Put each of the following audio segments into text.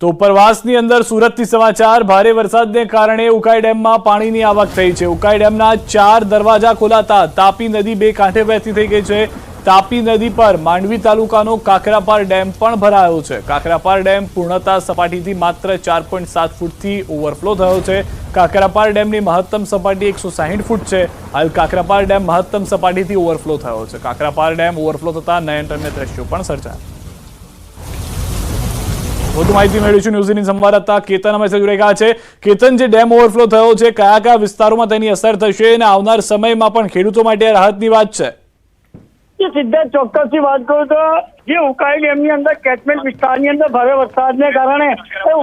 તો ઉપરવાસની અંદર સુરતથી સમાચાર ભારે વરસાદને કારણે ઉકાઈ ડેમમાં પાણીની આવક થઈ છે। ઉકાઈ ડેમના 4 દરવાજા ખોલાતા તાપી નદી બે કાંઠે વહેતી થઈ ગઈ છે। તાપી નદી પર માંડવી તાલુકાનો કાકરાપાર ડેમ પણ ભરાયો છે। કાકરાપાર ડેમ પૂર્ણતા સપાટીથી માત્ર 4.7 ફૂટથી ઓવરફ્લો થયો છે। કાકરાપાર ડેમની મહત્તમ સપાટી 160 ફૂટ છે। હાલ કાકરાપાર ડેમ મહત્તમ સપાટીથી ઓવરફ્લો થયો છે। કાકરાપાર ડેમ ઓવરફ્લો થતા નયનરમ્ય દ્રશ્યો પણ સર્જાયા। વધુ માહિતી મેળવીશું ન્યૂઝ18 સંવાદદાતા કેતન અમારી સાથે જોડાઈ ગયા છે। કેતન, જે ડેમ ઓવરફ્લો થયો છે, કયા કયા વિસ્તારોમાં તેની અસર થશે અને આવનાર સમયમાં પણ ખેડૂતો માટે રાહતની વાત છે? સિદ્ધાર્થ, ચોક્કસથી વાત કરું તો જે ઉકાઈ ડેમની અંદર કેચમેન્ટ વિસ્તારની અંદર ભારે વરસાદને કારણે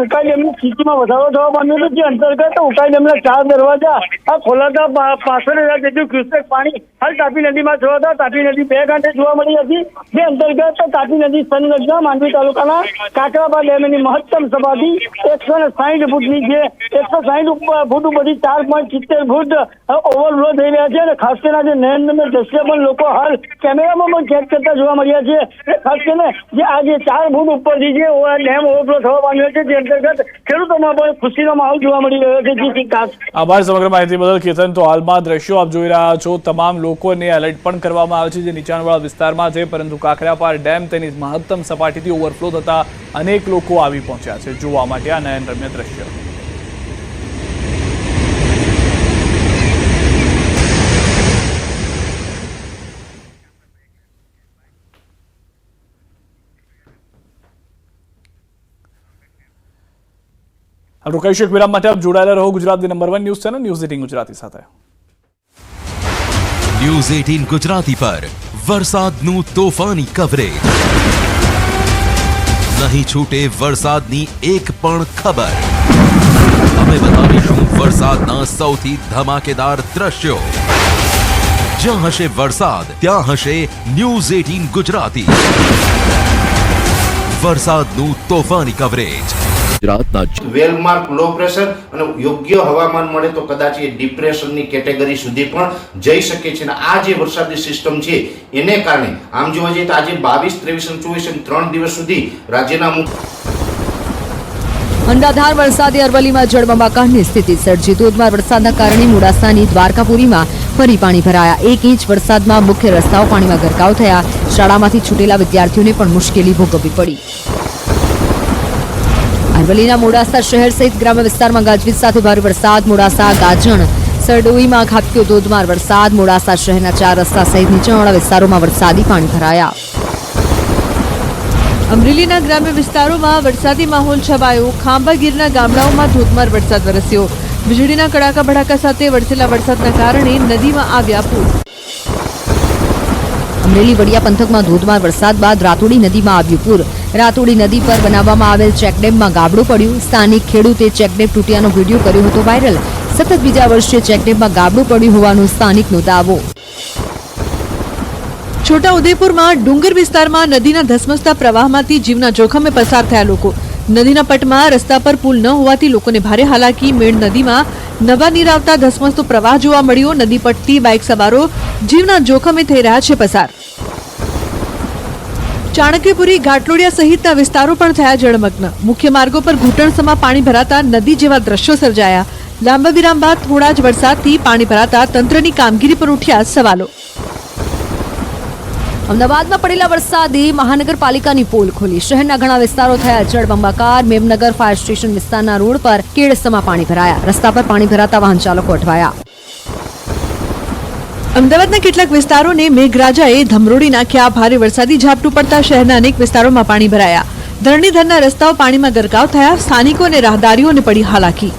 ઉકાઈ ડેમની સ્થિતિમાં વધારો થવા પામ્યો છે। જે અંતર્ગત ઉકાઈ ડેમના 4 દરવાજા ખોલાતા 65,000 જેટલું ક્યુસેક પાણી હાલ તાપી નદીમાં જોવાતા તાપી નદી બે કાંઠે જોવા મળી હતી। જે અંતર્ગત તાપી નદી સંલગ્ન માંડવી તાલુકાના કાકરાપાર ડેમની મહત્તમ સપાટી 160 ફૂટની છે। 160 ફૂટ ઉપરથી 4.70 ફૂટ ઓવરફ્લો થઈ રહ્યા છે અને ખાસ કરીને જે નયનરમ્ય દ્રશ્ય પણ લોકો હાલ કેમેરામાં પણ કેદ કરતા જોવા મળ્યા છે। ખાસ કરીને જે આજે 4 ફૂટ ઉપરથી જે ડેમ ઓવરફ્લો થવા પામ્યો છે, જે અંતર્ગત ખેડૂતોમાં પણ ખુશીનો માહોલ જોવા મળી રહ્યો છે। આભાર સમગ્ર માહિતી બદલ કેતન। તો હાલમાં દ્રશ્યો આપ જોઈ રહ્યા છો, તમામ લોકોને એલર્ટ પણ કરવામાં આવે છે જે નીચાણવાળા વિસ્તારમાં છે, પરંતુ કાકરાપાર ડેમ તેની મહત્તમ સપાટીથી ઓવરફ્લો થતા અનેક લોકો આવી પહોંચ્યા છે જોવા માટે આ નયનરમ્ય દ્રશ્ય। રોકાઈશું એક વિરામ માટે। આપ જોડાયેલા રહો ગુજરાતની number 1 news channel news eighteen Gujarati સાથે। ન્યૂઝ18 ગુજરાતી પર વરસાદનું તોફાની કવરેજ, નહીં છૂટે વરસાદની એક પણ ખબર। અમે બતાવીશું વરસાદના સૌથી ધમાકેદાર દ્રશ્યો। જ્યાં હશે વરસાદ, ત્યાં હશે ન્યૂઝ18 ગુજરાતી। વરસાદનું તોફાની કવરેજ। વેલમાર્ક લો પ્રેશર અને યોગ્ય હવામાન મળે તો કદાચ એ ડિપ્રેશનની કેટેગરી સુધી પણ જઈ શકે છે। અને આ જે વરસાદી સિસ્ટમ છે એને કારણે આમ જોવા જઈએ તો આજે 22, 23 અને 24 અને 3 દિવસ સુધી રાજ્યના અંધાધાર વરસાદે અરવલ્લીમાં જળબંબાકારની સ્થિતિ સર્જી। ધોધમાર વરસાદના કારણે મોડાસાની દ્વારકાપુરીમાં ફરી પાણી ભરાયા। 1 ઇંચ વરસાદમાં મુખ્ય રસ્તાઓ પાણીમાં ગરકાવ થયા। શાળામાંથી છૂટેલા વિદ્યાર્થીઓને પણ મુશ્કેલી ભોગવવી પડી। અરવલ્લીના મોડાસા શહેર સહિત ગ્રામ્ય વિસ્તારમાં ગાજવીજ સાથે ભારે વરસાદ। મોડાસા, ગાજણ, સરડોઈમાં ખાબક્યો ધોધમાર વરસાદ। મોડાસા શહેરના 4 રસ્તા સહિત નીચાણવાળા વિસ્તારોમાં વરસાદી પાણી ભરાયા। અમરેલીના ગ્રામ્ય વિસ્તારોમાં વરસાદી માહોલ છવાયો। ખાંભા ગીરના ગામડાઓમાં ધોધમાર વરસાદ વરસ્યો। વીજળીના કડાકા ભડાકા સાથે વરસેલા વરસાદના કારણે નદીમાં આવ્યા પૂર। અમરેલી વડિયા પંથકમાં ધોધમાર વરસાદ બાદ રાતોડી નદીમાં આવ્યું પૂર। રાતોડી નદી પર બનાવવામાં આવેલ ચેકડેમમાં ગાબડું પડ્યું। સ્થાનિક ખેડૂતે ચેકડેમ તૂટ્યાનો વિડીયો કર્યો હતો વાયરલ। સતત બીજા વર્ષે ચેકડેમમાં ગાબડું પડ્યું હોવાનો સ્થાનિકનો દાવો। છોટાઉદેપુરમાં ડુંગર વિસ્તારમાં નદીના ધસમસતા પ્રવાહમાંથી જીવના જોખમે પસાર થયા લોકો। નદીના પટમાં રસ્તા પર પુલ ન હોવાથી લોકોને ભારે હાલાકી। મેણ નદીમાં નવા નીર આવતા ધસમસતો પ્રવાહ જોવા મળ્યો। નદી પટથી બાઇક સવારો જીવના જોખમે થઈ રહ્યા છે પસાર। ચાણક્યપુરી, ઘાટલોડિયા સહિતના વિસ્તારો પણ થયા જળમગ્ન। મુખ્ય માર્ગો પર ઘૂંટણસમાં પાણી ભરાતા નદી જેવા દ્રશ્યો સર્જાયા। લાંબા વિરામ બાદ થોડા જ વરસાદથી પાણી ભરાતા તંત્રની કામગીરી પર ઉઠ્યા સવાલો। અમદાવાદમાં પડેલા વરસાદે મહાનગરપાલિકાની પોલ ખોલી। શહેરના ઘણા વિસ્તારો થયા જળબંબાકાર। મેમનગર ફાયર સ્ટેશન વિસ્તારના રોડ પર કેડસમાં પાણી ભરાયા। રસ્તા પર પાણી ભરાતા વાહન ચાલકો અટવાયા। અમદાવાદના કેટલાક વિસ્તારોને મેઘરાજાએ ધમરોડી નાખ્યા। ભારે વરસાદી ઝાપટું પડતા શહેરના અનેક વિસ્તારોમાં પાણી ભરાયા। ધરણીધરના રસ્તાઓ પાણીમાં ગરકાવ થયા। સ્થાનિકો અને રાહદારીઓને પડી હાલાકી।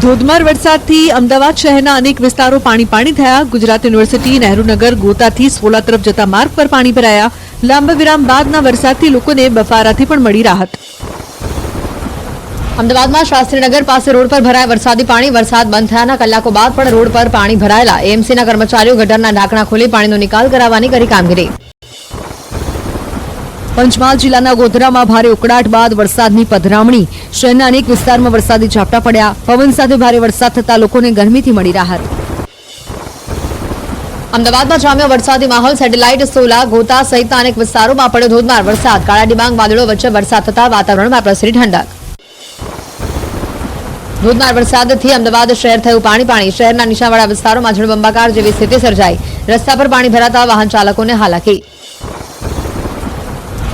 ધોધમાર વરસાદથી અમદાવાદ શહેરના અનેક વિસ્તારો પાણી થયા। ગુજરાત યુનિવર્સિટી, નહેરુનગર, ગોતાથી સોલા તરફ જતા માર્ગ પર પાણી ભરાયા। લાંબા વિરામ બાદના વરસાદથી લોકોને બફારાથી પણ મળી રાહત। અમદાવાદમાં શાસ્ત્રીનગર પાસે રોડ પર ભરાયા વરસાદી પાણી। વરસાદ બંધ થયાના કલાકો બાદ પણ રોડ પર પાણી ભરાયેલા। એએમસીના કર્મચારીઓ ગટરના ઢાંકણા ખોલી પાણીનો નિકાલ કરાવવાની કરી કામગીરી। પંચમહાલ જિલ્લાના ગોધરામાં ભારે ઉકળાટ બાદ વરસાદની પધરામણી। શહેરના અનેક વિસ્તારમાં વરસાદી ઝાપટા પડ્યા। પવન સાથે ભારે વરસાદ થતા લોકોને ગરમીથી મળી રાહત। અમદાવાદમાં જામ્યો વરસાદી માહોલ. સેટેલાઇટ સોલા ગોતા સહિતના અનેક વિસ્તારોમાં પડ્યો ધોધમાર વરસાદ. કાળા ડિબાંગ વાદળો વચ્ચે વરસાદ થતા વાતાવરણમાં પ્રસરી ઠંડક. ધોધમાર વરસાદથી અમદાવાદ શહેર થયું પાણી. શહેરના નીચાણવાળા વિસ્તારોમાં જળબંબાકાર જેવી સ્થિતિ સર્જાઈ. રસ્તા પર પાણી ભરાતા વાહન ચાલકોને હાલાકી.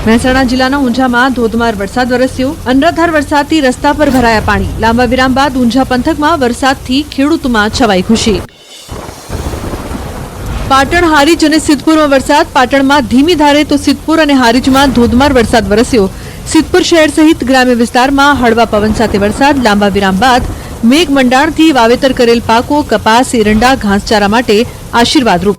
મહેસાણા જિલ્લાના ઊંઝામાં ધોધમાર વરસાદ વરસ્યો. અનરાધાર વરસાદથી રસ્તા પર ભરાયા પાણી. લાંબા વિરામ બાદ ઊંઝા પંથકમાં વરસાદથી ખેડૂતોમાં છવાઈ ખુશી. પાટણ, હારીજ અને સિદ્ધપુરમાં વરસાદ. પાટણમાં ધીમી ધારે તો સિદ્ધપુર અને હારીજમાં ધોધમાર વરસાદ વરસ્યો. સિદ્ધપુર શહેર સહિત ગ્રામ્ય વિસ્તારમાં હળવા પવન સાથે વરસાદ. લાંબા વિરામ બાદ મેઘ મંડાણથી વાવેતર કરેલ પાકો કપાસ, એરંડા, ઘાસચારા માટે આશીર્વાદરૂપ.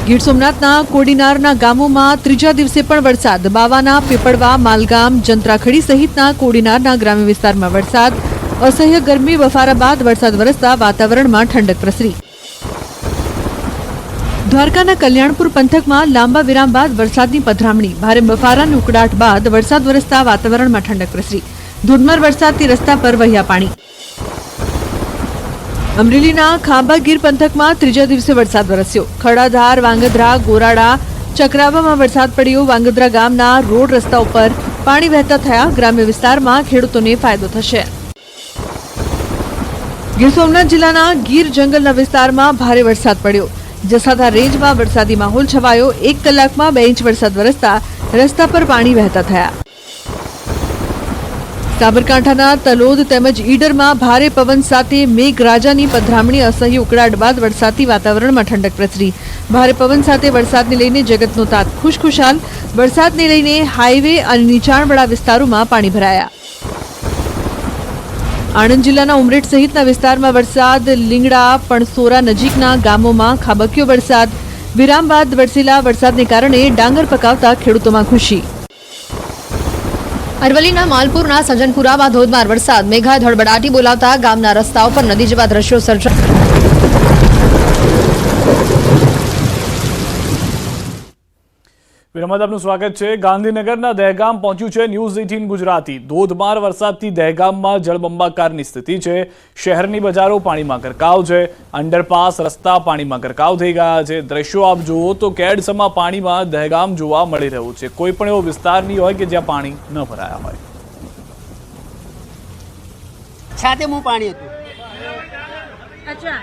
ગીર સોમનાથના કોડીનારના ગામોમાં ત્રીજા દિવસે પણ વરસાદ. બાવાના, પીપળવા, માલગામ, જંત્રાખડી સહિતના કોડીનારના ગ્રામ્ય વિસ્તારમાં વરસાદ. અસહ્ય ગરમી બફારા બાદ વરસાદ વરસતા વાતાવરણમાં ઠંડક પ્રસરી. દ્વારકાના કલ્યાણપુર પંથકમાં લાંબા વિરામ બાદ વરસાદની પધરામણી. ભારે બફારાની ઉકળાટ બાદ વરસાદ વરસતા વાતાવરણમાં ઠંડક પ્રસરી. ધોધમાર વરસાદથી રસ્તા પર વહ્યા પાણી. અમરેલીના ખાંભા ગીર પંથકમાં ત્રીજા દિવસે વરસાદ વરસ્યો. ખડાધાર, વાંગધ્રા, ગોરાડા, ચક્રાવામાં વરસાદ પડ્યો. વાંગધ્રા ગામના રોડ રસ્તા ઉપર પાણી વહેતા થયા. ગ્રામ્ય વિસ્તારમાં ખેડૂતોને ફાયદો થશે. ગીર સોમનાથ જિલ્લાના ગીર જંગલના વિસ્તારમાં ભારે વરસાદ પડ્યો. જસાધાર રેન્જમાં વરસાદી માહોલ છવાયો. 1 કલાકમાં 2 ઇંચ વરસાદ વરસતા રસ્તા પર પાણી વહેતા થયા. સાબરકાંઠાના તલોદ તેમજ ઈડરમાં ભારે પવન સાથે મેઘરાજાની પધરામણી. અસહ્ય ઉકળાટ બાદ વરસાદી વાતાવરણમાં ઠંડક પ્રસરી. ભારે પવન સાથે વરસાદને લઈને જગતનો તાત ખુશખુશાલ. વરસાદને લઈને હાઈવે અને નીચાણવાળા વિસ્તારોમાં પાણી ભરાયા. આણંદ જિલ્લાના ઉમરેઠ સહિતના વિસ્તારમાં વરસાદ. લીંગડા, પણસોરા નજીકના ગામોમાં ખાબક્યો વરસાદ. વિરામ બાદ વરસેલા વરસાદને કારણે ડાંગર પકાવતા ખેડૂતોમાં ખુશી. અરવલ્લીના માલપુરના સજનપુરામાં ધોધમાર વરસાદ. મેઘાએ ધડબડાટી બોલાવતા ગામના રસ્તાઓ પર નદી જેવા દ્રશ્યો સર્જાયા. વિરામબાદ આપનું સ્વાગત છે. ગાંધીનગરના દહેગામ પહોંચ્યું છે ન્યૂઝ 18 ગુજરાતી. ધોધમાર વરસાદથી દહેગામમાં જળબંબાકારની સ્થિતિ છે. શહેરની બજારો પાણીમાં ગરકાવ છે. અંડરપાસ રસ્તા પાણીમાં ગરકાવ થઈ ગયા છે. દ્રશ્યો આપ જુઓ તો કેડસમાં પાણીમાં દહેગામ જોવા મળી રહ્યું છે. કોઈ પણ એવો વિસ્તાર નહીં હોય કે જ્યાં પાણી ન ભરાયા હોય. છાતેમું પાણી હતું. અચ્છા,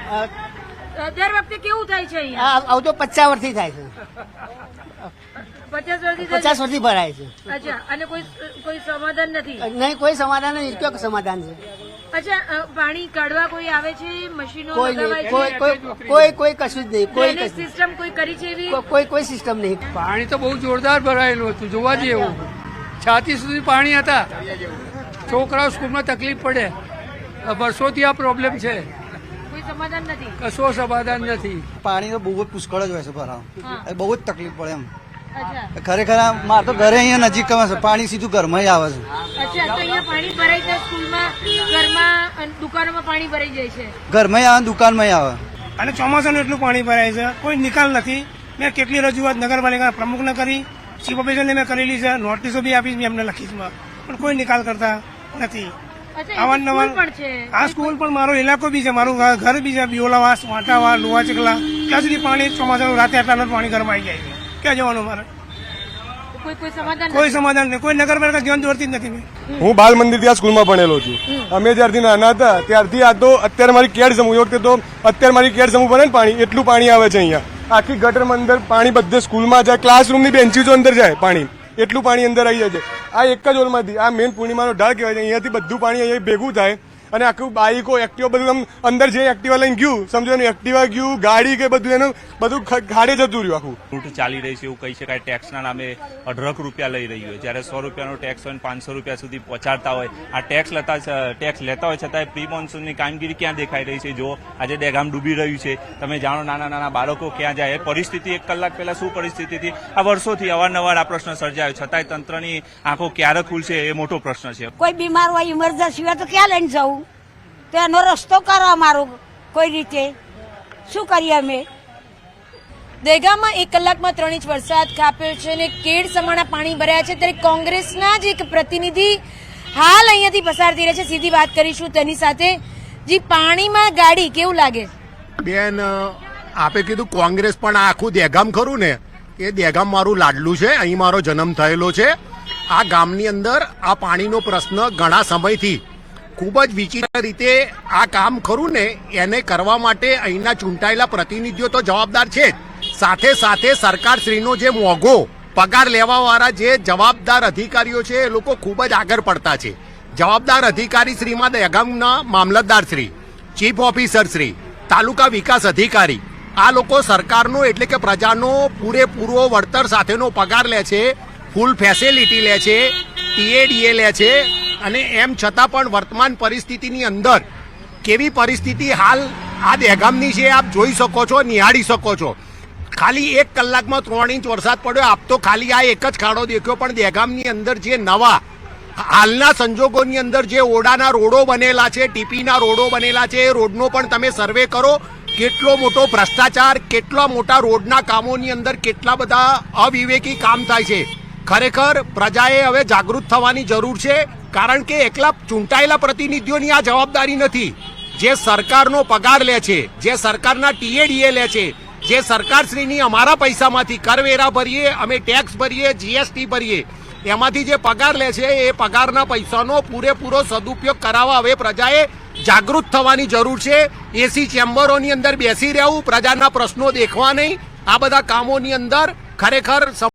દર વખતે કેવું થાય છે અહીંયા? આવું તો 50 વર્ષથી થાય છે. 50 વર્ષથી 50 વર્ષથી ભરાય છે. અચ્છા, અને કોઈ સમાધાન નથી? નહીં, કોઈ સમાધાન નહીં. કયો સમાધાન છે? અચ્છા, પાણી કાઢવા કોઈ આવે છે? મશીનો કોઈ લગાવાય નહીં. છે? કોઈ કશું જ નહીં. ડ્રેનેજ સિસ્ટમ કોઈ કરી છે એવી? કોઈ સિસ્ટમ નહીં. પાણી તો બહુ જોરદાર ભરાયેલું હતું, જોવા જેવું. છાતી સુધી પાણી હતા. છોકરાઓ સ્કૂલમાં તકલીફ પડે. વર્ષોથી આ પ્રોબ્લેમ છે. કોઈ સમાધાન નથી? કશો સમાધાન નથી. પાણી તો બહુ જ પુષ્કળ જ હોય છે ભરાવ. બહુ જ તકલીફ પડે એમ. અચ્છા, ખરેખર મારે તો ઘરે અહીંયા નજીક છે, પાણી સીધું ઘરમાં આવે છે. અચ્છા, તો અહીંયા પાણી ભરાઈ જાય સ્કૂલમાં, ઘરમાં, અને દુકાનોમાં પાણી ભરાઈ જાય છે? ઘરમાં આવે, દુકાનમાં આવે. અને ચોમાસાનું એટલું પાણી ભરાય છે, કોઈ નિકાલ નથી. મેં કેટલી રજૂઆત નગરપાલિકા પ્રમુખને કરી, ચીફ ઓફિસરને મેં કરેલી છે, નોટિસો બી આપી મેં એમને લખી છે, પણ કોઈ નિકાલ કરતા નથી. અવારનવાર આ સ્કૂલ પણ મારો ઇલાકો બી છે, મારું ઘર બી છે, બિયોલાવાસ, વાંટાવા, લોવા ચકલા, ત્યાં સુધી પાણી ચોમાસાનું રાતે આટલા પાણી ઘરમાં આવી જાય છે. ક્યાં જવાનું મારે? કોઈ સમાધાન નહીં. કોઈ નગરપાલિકા ધ્યાન દોરતી જ નથી. હું બાલ મંદિર ત્યાં સ્કૂલમાં ભણેલો છું. અમે જ્યારથી નાના હતા ત્યારથી આ તો અત્યારે મારી કેડ સમૂહ વખતે તો અત્યારે મારી કેડ સમૂહ બને ને પાણી એટલું પાણી આવે છે અહીંયા. આખી ગટરમાં અંદર પાણી બધે સ્કૂલમાં જાય, ક્લાસરૂમની બેન્ચીસો અંદર જાય પાણી, એટલું પાણી અંદર આવી જાય છે. આ એક જ હોલમાંથી આ મેન પૂર્ણિમાનો ઢાળ કહેવાય છે. અહીંયાથી બધું પાણી અહીંયા ભેગું થાય અને આખું બાઈકો, એક્ટિવા બધું આમ અંદર જે એક્ટિવા લઈને ગયું સમજો એનું એક્ટિવા ગયું, ગાડી કે બધું એનું બધું ખાડે જતું રહ્યું આખું. લૂંટ ચાલી રહી છે એવું કહી શકાય. ટેક્સના નામે 18 રૂપિયા લઈ રહી હોય, જ્યારે 100 રૂપિયાનો ટેક્સ હોય 500 રૂપિયા સુધી પહોંચાડતા હોય. આ ટેક્સ લેતા હોય છતાંય પ્રી મોન્સૂનની કામગીરી ક્યાં દેખાઈ રહી છે? જો આજે દહેગામ ડૂબી રહ્યું છે, તમે જાણો નાના નાના બાળકો ક્યાં જાય. પરિસ્થિતિ 1 કલાક પહેલા શું પરિસ્થિતિ હતી? આ વર્ષોથી અવારનવાર આ પ્રશ્ન સર્જાયો, છતાંય તંત્રની આંખો ક્યારે ખુલશે એ મોટો પ્રશ્ન છે. કોઈ બીમાર હોય, ઇમરજન્સી હોય તો ક્યાં લઈને જવું? તો એનો રસ્તો કરો અમારો કોઈ રીતે. શું કરીએ અમે? દહેગામમાં 1 કલાકમાં 3 ઇંચ વરસાદ ખાબક્યો છે અને કેડ સમાણા પાણી ભરાયા છે. ત્યારે કોંગ્રેસના જ એક પ્રતિનિધિ હાલ અહીંયાથી પસાર થઈ રહ્યા છે. સીધી વાત કરીશું તેની સાથે. જી, પાણીમાં ગાડી કેવું લાગે? બેન, આપે કીધું કોંગ્રેસ પણ આ આખું દહેગામ ખરું ને, એ દહેગામ મારું લાડલું છે, અહીં મારો જન્મ થયેલો છે. આ ગામની અંદર આ પાણીનો પ્રશ્ન ઘણા સમયથી ખૂબ જ વિચિત્ર રીતે આ કામ ખરું ને એને કરવા માટે અહીંના ચૂંટાયેલા પ્રતિનિધિઓ તો જવાબદાર છે જ, સાથે સાથે સરકારશ્રીનો જે મોંઘો પગાર લેવાવાળા જે જવાબદાર અધિકારીઓ છે એ લોકો ખૂબ જ આગળ પડતા છે. જવાબદાર અધિકારી શ્રીમાં દહેગામના મામલતદાર શ્રી, ચીફ ઓફિસર શ્રી, તાલુકા વિકાસ અધિકારી, આ લોકો સરકારનો એટલે કે પ્રજાનો પૂરેપૂરો વળતર સાથેનો પગાર લે છે, ફૂલ ફેસિલિટી લે છે, ટીએડીએ લે છે, અને એમ છતાં પણ વર્તમાન પરિસ્થિતિની અંદર કેવી પરિસ્થિતિ હાલ આ દહેગામની છે આપ જોઈ શકો છો, નિહાળી શકો છો. ખાલી 1 કલાકમાં 3 ઇંચ વરસાદ પડ્યો. આપ તો ખાલી આ એક જ ખાડો દેખ્યો, પણ દહેગામની અંદર જે નવા હાલના સંજોગોની અંદર જે ઓડાના રોડો બનેલા છે, ટીપીના રોડો બનેલા છે, એ રોડનો પણ તમે સર્વે કરો. કેટલો મોટો ભ્રષ્ટાચાર, કેટલા મોટા રોડના કામોની અંદર કેટલા બધા અવિવેકી કામ થાય છે. ખરેખર પ્રજાએ હવે જાગૃત થવાની જરૂર છે, કારણ કે એકલા ચૂંટાયેલા પ્રતિનિધિઓની આ જવાબદારી નથી. જે સરકારનો પગાર લે છે, જે સરકારના ટીએડીએ લે છે, જે સરકારશ્રીની અમારા પૈસામાંથી કરવેરા ભરીએ, અમે ટેક્સ ભરીએ, જીએસટી ભરીએ, એમાંથી જે પગાર લે છે એ પગારના પૈસાનો પૂરેપૂરો સદુપયોગ કરાવવા હવે પ્રજાએ જાગૃત થવાની જરૂર છે. એસી ચેમ્બરોની અંદર બેસી રહેવું, પ્રજાના પ્રશ્નો દેખવા નહીં, આ બધા કામોની અંદર ખરેખર